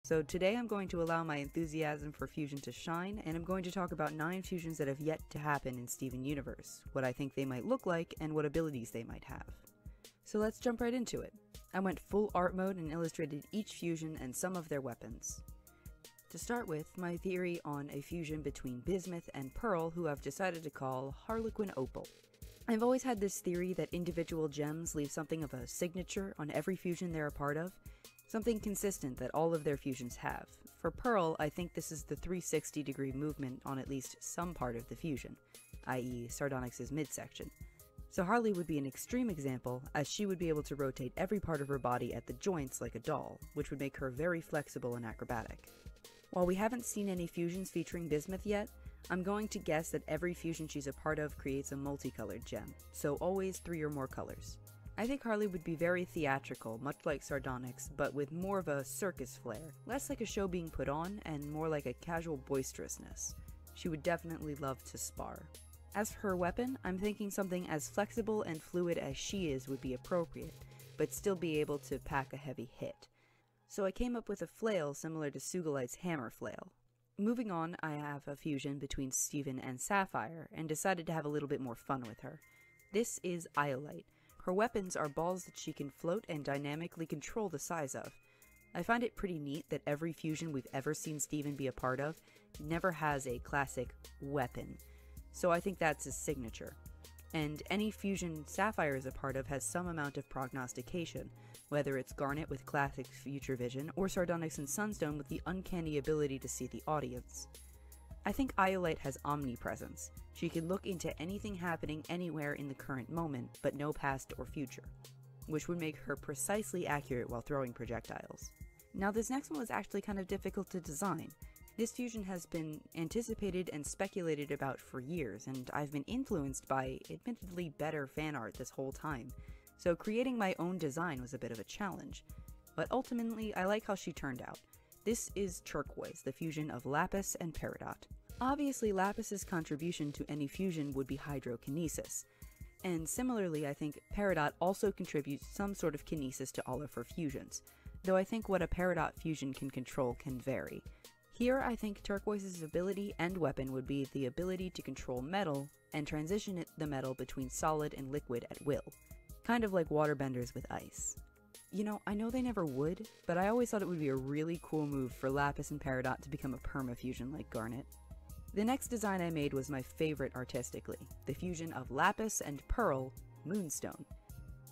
So today I'm going to allow my enthusiasm for fusion to shine, and I'm going to talk about 9 fusions that have yet to happen in Steven Universe, what I think they might look like, and what abilities they might have. So let's jump right into it. I went full art mode and illustrated each fusion and some of their weapons. To start with, my theory on a fusion between Bismuth and Pearl, who I've decided to call Harlequin Opal. I've always had this theory that individual gems leave something of a signature on every fusion they're a part of, something consistent that all of their fusions have. For Pearl, I think this is the 360-degree movement on at least some part of the fusion, i.e. Sardonyx's midsection. So Harley would be an extreme example, as she would be able to rotate every part of her body at the joints like a doll, which would make her very flexible and acrobatic. While we haven't seen any fusions featuring Bismuth yet, I'm going to guess that every fusion she's a part of creates a multicolored gem, so always 3 or more colors. I think Harley would be very theatrical, much like Sardonyx, but with more of a circus flair, less like a show being put on, and more like a casual boisterousness. She would definitely love to spar. As for her weapon, I'm thinking something as flexible and fluid as she is would be appropriate, but still be able to pack a heavy hit. So I came up with a flail similar to Sugilite's hammer flail. Moving on, I have a fusion between Steven and Sapphire, and decided to have a little bit more fun with her. This is Iolite. Her weapons are balls that she can float and dynamically control the size of. I find it pretty neat that every fusion we've ever seen Steven be a part of never has a classic weapon, so I think that's his signature. And any fusion Sapphire is a part of has some amount of prognostication, whether it's Garnet with classic future vision, or Sardonyx and Sunstone with the uncanny ability to see the audience. I think Iolite has omnipresence. She can look into anything happening anywhere in the current moment, but no past or future, which would make her precisely accurate while throwing projectiles. Now this next one was actually kind of difficult to design. This fusion has been anticipated and speculated about for years, and I've been influenced by admittedly better fan art this whole time, so creating my own design was a bit of a challenge. But ultimately, I like how she turned out. This is Turquoise, the fusion of Lapis and Peridot. Obviously, Lapis's contribution to any fusion would be hydrokinesis, and similarly I think Peridot also contributes some sort of kinesis to all of her fusions, though I think what a Peridot fusion can control can vary. Here I think Turquoise's ability and weapon would be the ability to control metal and transition the metal between solid and liquid at will, kind of like waterbenders with ice. You know, I know they never would, but I always thought it would be a really cool move for Lapis and Peridot to become a perma-fusion like Garnet. The next design I made was my favorite artistically, the fusion of Lapis and Pearl, Moonstone.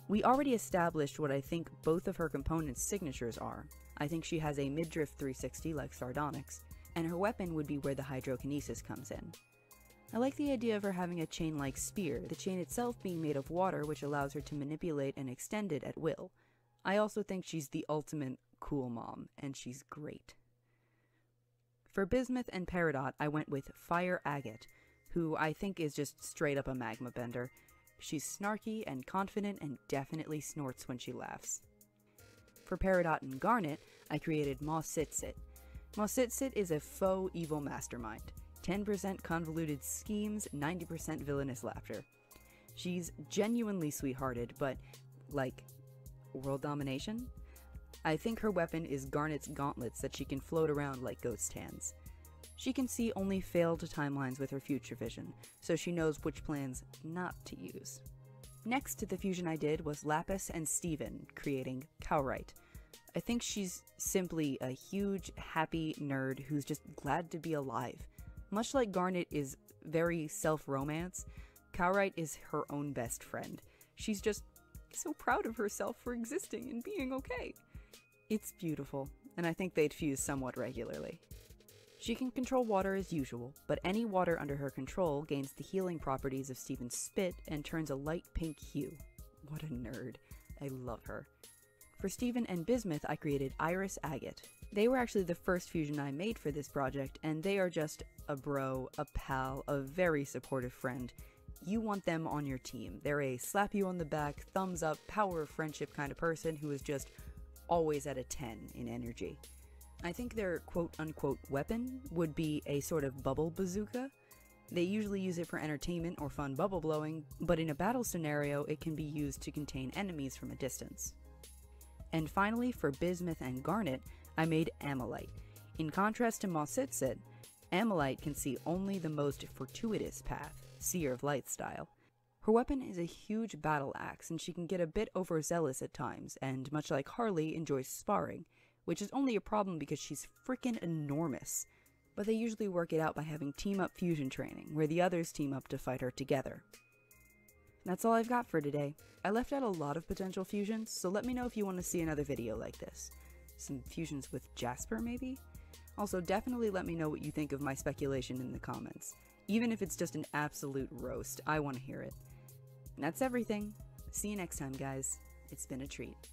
We already established what I think both of her components' signatures are. I think she has a midriff 360 like Sardonyx, and her weapon would be where the hydrokinesis comes in. I like the idea of her having a chain-like spear, the chain itself being made of water which allows her to manipulate and extend it at will. I also think she's the ultimate cool mom, and she's great. For Bismuth and Peridot, I went with Fire Agate, who I think is just straight up a magma bender. She's snarky and confident and definitely snorts when she laughs. For Peridot and Garnet, I created Mossitsit. Mossitsit is a faux evil mastermind. 10% convoluted schemes, 90% villainous laughter. She's genuinely sweethearted, but, like, world domination? I think her weapon is Garnet's gauntlets that she can float around like ghost hands. She can see only failed timelines with her future vision, so she knows which plans not to use. Next to the fusion I did was Lapis and Steven, creating Cowrite. I think she's simply a huge, happy nerd who's just glad to be alive. Much like Garnet is very self-romance, Cowrite is her own best friend. She's just so proud of herself for existing and being okay. It's beautiful, and I think they'd fuse somewhat regularly. She can control water as usual, but any water under her control gains the healing properties of Steven's spit and turns a light pink hue. What a nerd. I love her. For Steven and Bismuth, I created Iris Agate. They were actually the first fusion I made for this project, and they are just a bro, a pal, a very supportive friend. You want them on your team. They're a slap you on the back, thumbs up, power of friendship kind of person who is just always at a 10 in energy. I think their quote-unquote weapon would be a sort of bubble bazooka. They usually use it for entertainment or fun bubble blowing, but in a battle scenario it can be used to contain enemies from a distance. And finally, for Bismuth and Garnet, I made Ammolite. In contrast to Mosetset, Ammolite can see only the most fortuitous path, Seer of Light style. Her weapon is a huge battle axe, and she can get a bit overzealous at times, and much like Harley, enjoys sparring, which is only a problem because she's frickin' enormous. But they usually work it out by having team-up fusion training, where the others team up to fight her together. That's all I've got for today. I left out a lot of potential fusions, so let me know if you want to see another video like this. Some fusions with Jasper, maybe? Also, definitely let me know what you think of my speculation in the comments. Even if it's just an absolute roast, I want to hear it. And that's everything. See you next time, guys. It's been a treat.